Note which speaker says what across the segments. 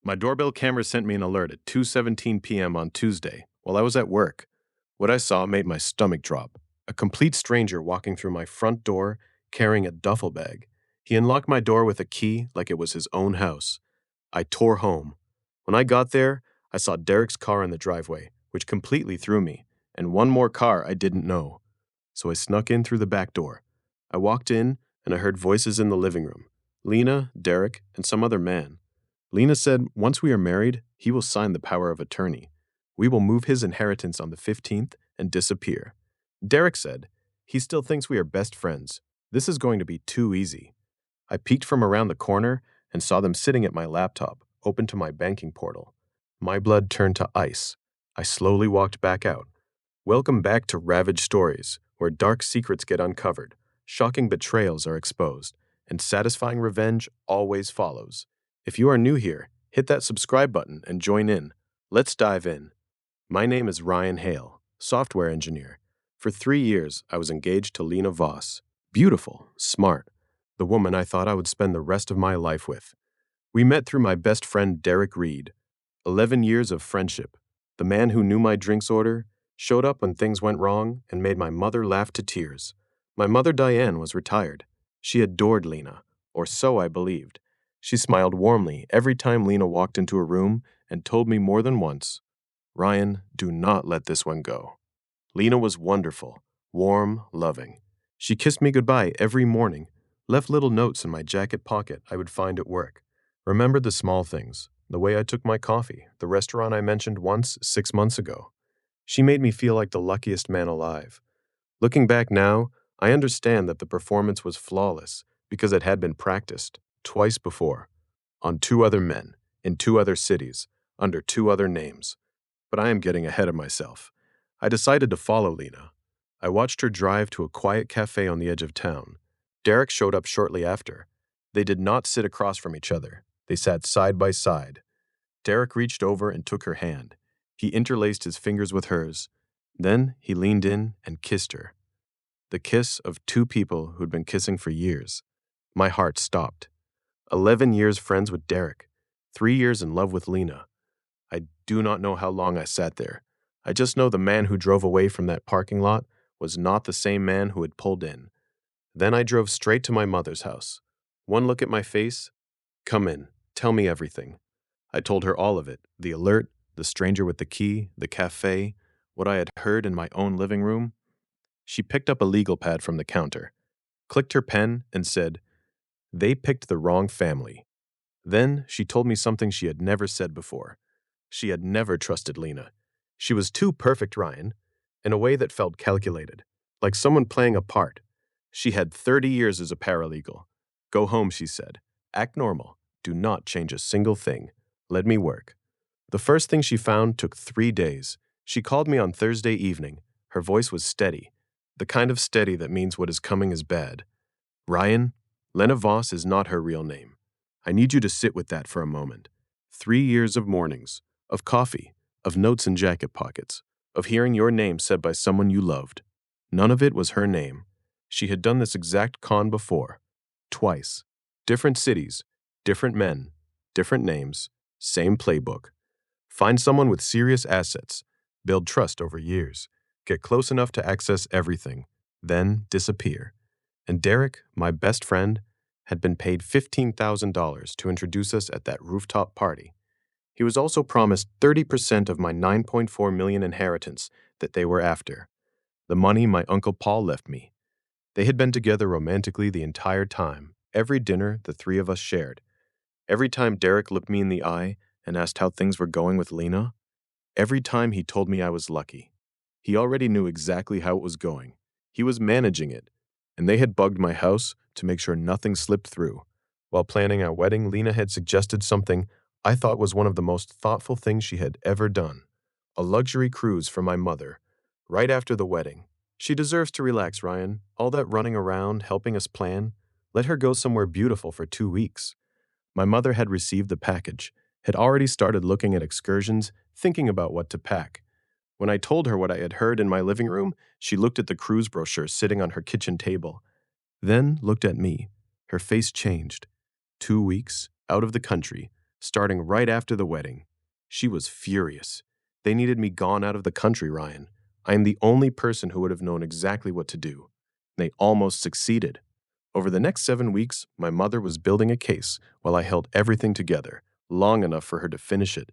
Speaker 1: My doorbell camera sent me an alert at 2:17 p.m. on Tuesday while I was at work. What I saw made my stomach drop. A complete stranger walking through my front door carrying a duffel bag. He unlocked my door with a key like it was his own house. I tore home. When I got there, I saw Derek's car in the driveway, which completely threw me, and one more car I didn't know. So I snuck in through the back door. I walked in, and I heard voices in the living room. Lena, Derek, and some other man. Lena said, once we are married, he will sign the power of attorney. We will move his inheritance on the 15th and disappear. Derek said, he still thinks we are best friends. This is going to be too easy. I peeked from around the corner and saw them sitting at my laptop, open to my banking portal. My blood turned to ice. I slowly walked back out. Welcome back to Ravage Stories, where dark secrets get uncovered, shocking betrayals are exposed, and satisfying revenge always follows. If you are new here, hit that subscribe button and join in. Let's dive in. My name is Ryan Hale, software engineer. For 3 years, I was engaged to Lena Voss. Beautiful, smart, the woman I thought I would spend the rest of my life with. We met through my best friend Derek Reed. 11 years of friendship. The man who knew my drinks order, showed up when things went wrong, and made my mother laugh to tears. My mother Diane was retired. She adored Lena, or so I believed. She smiled warmly every time Lena walked into a room and told me more than once, Ryan, do not let this one go. Lena was wonderful, warm, loving. She kissed me goodbye every morning, left little notes in my jacket pocket I would find at work. Remembered the small things, the way I took my coffee, the restaurant I mentioned once 6 months ago. She made me feel like the luckiest man alive. Looking back now, I understand that the performance was flawless because it had been practiced twice before, on 2 other men, in 2 other cities, under 2 other names. But I am getting ahead of myself. I decided to follow Lena. I watched her drive to a quiet cafe on the edge of town. Derek showed up shortly after. They did not sit across from each other. They sat side by side. Derek reached over and took her hand. He interlaced his fingers with hers. Then he leaned in and kissed her. The kiss of 2 people who'd been kissing for years. My heart stopped. 11 years friends with Derek. 3 years in love with Lena. I do not know how long I sat there. I just know the man who drove away from that parking lot was not the same man who had pulled in. Then I drove straight to my mother's house. One look at my face. Come in. Tell me everything. I told her all of it. The alert, the stranger with the key, the cafe, what I had heard in my own living room. She picked up a legal pad from the counter, clicked her pen, and said, they picked the wrong family. Then she told me something she had never said before. She had never trusted Lena. She was too perfect, Ryan, in a way that felt calculated, like someone playing a part. She had 30 years as a paralegal. Go home, she said. Act normal. Do not change a single thing. Let me work. The first thing she found took 3 days. She called me on Thursday evening. Her voice was steady, the kind of steady that means what is coming is bad. Ryan, Lena Voss is not her real name. I need you to sit with that for a moment. 3 years of mornings, of coffee, of notes in jacket pockets, of hearing your name said by someone you loved. None of it was her name. She had done this exact con before. Twice. Different cities, different men, different names, same playbook. Find someone with serious assets, build trust over years, get close enough to access everything, then disappear. And Derek, my best friend, had been paid $15,000 to introduce us at that rooftop party. He was also promised 30% of my $9.4 million inheritance that they were after, the money my Uncle Paul left me. They had been together romantically the entire time, every dinner the 3 of us shared. Every time Derek looked me in the eye and asked how things were going with Lena, every time he told me I was lucky. He already knew exactly how it was going. He was managing it, and they had bugged my house to make sure nothing slipped through. While planning our wedding, Lena had suggested something I thought was one of the most thoughtful things she had ever done. A luxury cruise for my mother, right after the wedding. She deserves to relax, Ryan. All that running around, helping us plan. Let her go somewhere beautiful for 2 weeks. My mother had received the package, had already started looking at excursions, thinking about what to pack. When I told her what I had heard in my living room, she looked at the cruise brochure sitting on her kitchen table, then looked at me. Her face changed. 2 weeks, out of the country, starting right after the wedding. She was furious. They needed me gone out of the country, Ryan. I am the only person who would have known exactly what to do. They almost succeeded. Over the next 7 weeks, my mother was building a case while I held everything together, long enough for her to finish it.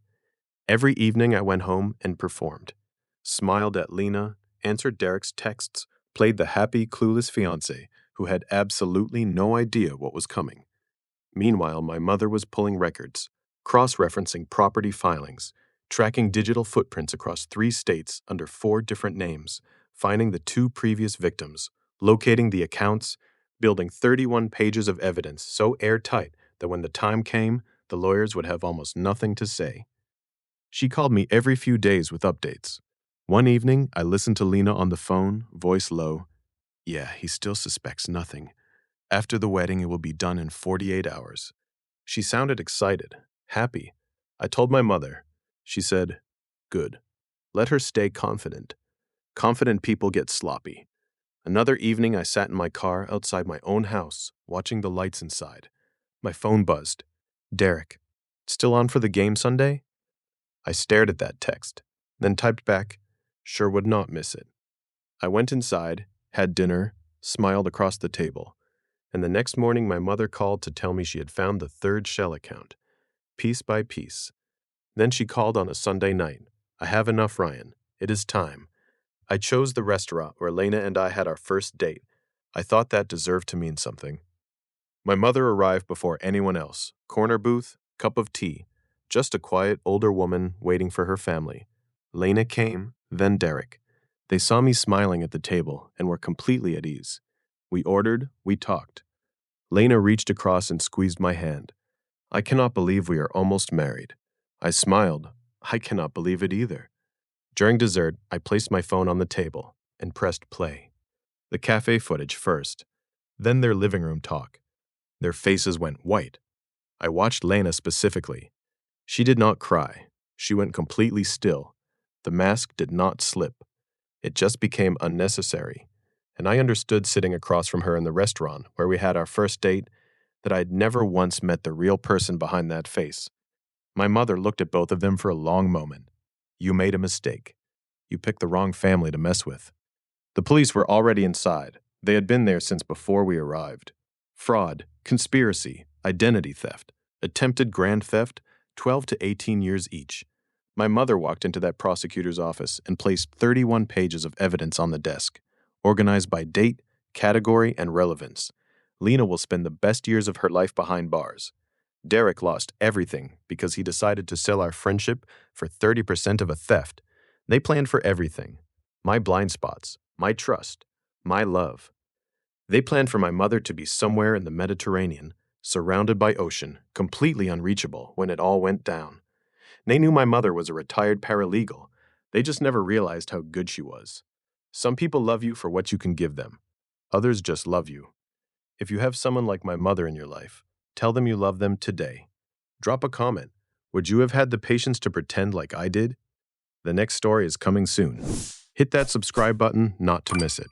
Speaker 1: Every evening I went home and performed. Smiled at Lena, answered Derek's texts, played the happy, clueless fiancé who had absolutely no idea what was coming. Meanwhile, my mother was pulling records, cross-referencing property filings, tracking digital footprints across 3 states under 4 different names, finding the 2 previous victims, locating the accounts, building 31 pages of evidence so airtight that when the time came, the lawyers would have almost nothing to say. She called me every few days with updates. One evening, I listened to Lena on the phone, voice low. Yeah, he still suspects nothing. After the wedding, it will be done in 48 hours. She sounded excited, happy. I told my mother. She said, good. Let her stay confident. Confident people get sloppy. Another evening, I sat in my car outside my own house, watching the lights inside. My phone buzzed. Derek, still on for the game Sunday? I stared at that text, then typed back, sure would not miss it. I went inside, had dinner, smiled across the table, and the next morning my mother called to tell me she had found the 3rd shell account, piece by piece. Then she called on a Sunday night. I have enough, Ryan. It is time. I chose the restaurant where Lena and I had our first date. I thought that deserved to mean something. My mother arrived before anyone else. Corner booth, cup of tea. Just a quiet older woman waiting for her family. Lena came, then Derek. They saw me smiling at the table and were completely at ease. We ordered, we talked. Lena reached across and squeezed my hand. I cannot believe we are almost married. I smiled. I cannot believe it either. During dessert, I placed my phone on the table and pressed play. The cafe footage first, then their living room talk. Their faces went white. I watched Lena specifically. She did not cry. She went completely still. The mask did not slip. It just became unnecessary. And I understood sitting across from her in the restaurant where we had our first date that I had never once met the real person behind that face. My mother looked at both of them for a long moment. You made a mistake. You picked the wrong family to mess with. The police were already inside. They had been there since before we arrived. Fraud, conspiracy, identity theft, attempted grand theft, 12 to 18 years each. My mother walked into that prosecutor's office and placed 31 pages of evidence on the desk, organized by date, category, and relevance. Lena will spend the best years of her life behind bars. Derek lost everything because he decided to sell our friendship for 30% of a theft. They planned for everything. My blind spots, my trust, my love. They planned for my mother to be somewhere in the Mediterranean, surrounded by ocean, completely unreachable when it all went down. They knew my mother was a retired paralegal. They just never realized how good she was. Some people love you for what you can give them. Others just love you. If you have someone like my mother in your life, tell them you love them today. Drop a comment. Would you have had the patience to pretend like I did? The next story is coming soon. Hit that subscribe button not to miss it.